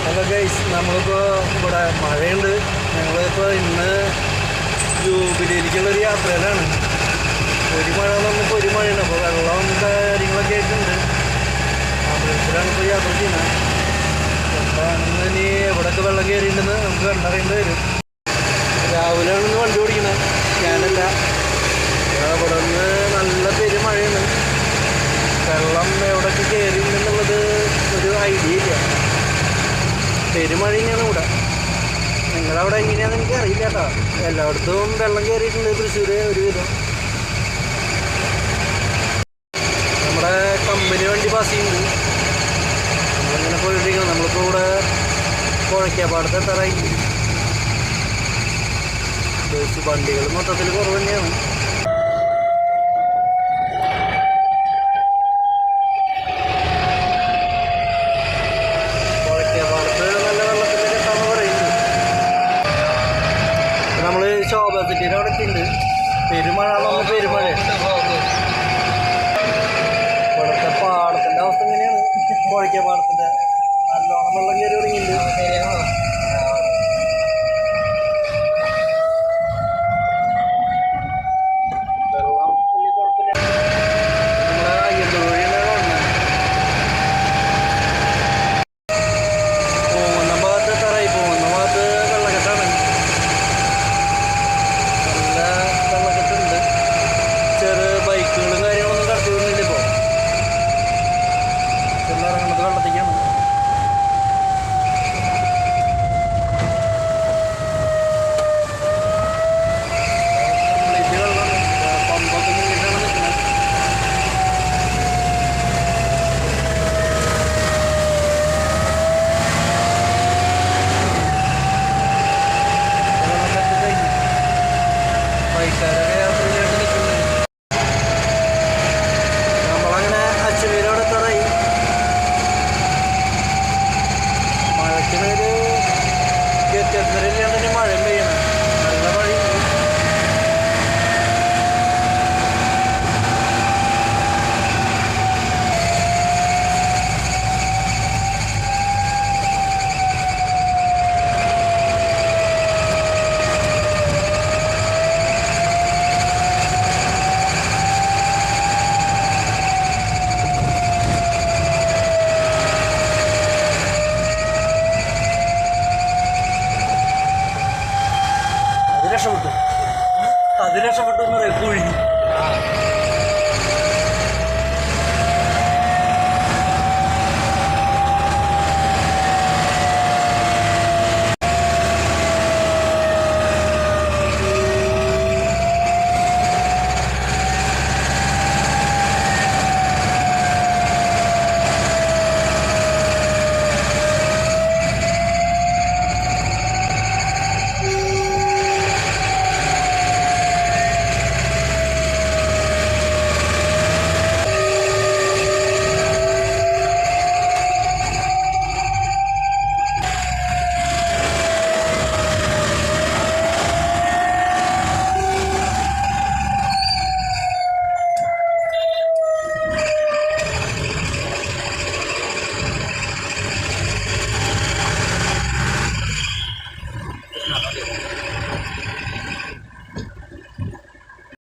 Hello guys, നമ്മളിപ്പോൾ ഇവിടെ മഴയുണ്ട്. ഞങ്ങളിപ്പോൾ ഇന്ന് ജൂബിലിയിലേക്കുള്ളൊരു യാത്രയിലാണ്. ഒരു മഴ നമുക്ക് ഒരു മഴയുണ്ട്. അപ്പോൾ വെള്ളം കാര്യങ്ങളൊക്കെ ആയിട്ടുണ്ട്. ആംബുലൻസിലാണ് ഇപ്പോൾ യാത്ര ചെയ്യുന്നത്. എന്താണെന്ന് ഇനി എവിടെയൊക്കെ വെള്ളം കയറിയിട്ടുണ്ടെന്ന് നമുക്ക് കണ്ടറിയേണ്ടി വരും. രാവിലെയാണ് ഇന്ന് വണ്ടി ഓടിക്കുന്നത്, ഞാനല്ല. ഇവിടെ നിന്ന് നല്ല പെരുമഴയാണ്. വെള്ളം എവിടെയൊക്കെ കയറിയിട്ടുണ്ടെന്നുള്ളത് ഒരു ഐഡിയ ഇല്ല. പെരുമഴ തന്നെയാണ് ഇവിടെ. നിങ്ങളവിടെ എങ്ങനെയാണെന്ന് എനിക്ക് അറിയില്ല കേട്ടോ. എല്ലായിടത്തും വെള്ളം കയറിയിട്ടുണ്ട്. തൃശ്ശൂർ ഒരുവിധം. നമ്മുടെ കമ്പനി വണ്ടി പാസ് ചെയ്യുന്നുണ്ട്. നമ്മളിങ്ങനെ പോയിട്ടിരിക്കണം. നമ്മളിപ്പോൾ ഇവിടെ കുഴക്കാപ്പാടത്ത് എത്താറായി. വണ്ടികൾ മൊത്തത്തിൽ കുറവ് തന്നെയാണ്. നമ്മൾ ശോഭാ സിറ്റിയുടെ അവിടെ എത്തിയിട്ടുണ്ട്. പെരുമഴ നമ്മൾ പെരുമഴ. ഇവിടുത്തെ പാടത്തിൻ്റെ അവസ്ഥ എങ്ങനെയാണ്? കുഴക്കാപ്പാടത്തിൻ്റെ നല്ലോണം വെള്ളം കയറി തുടങ്ങിയിട്ടുണ്ട്.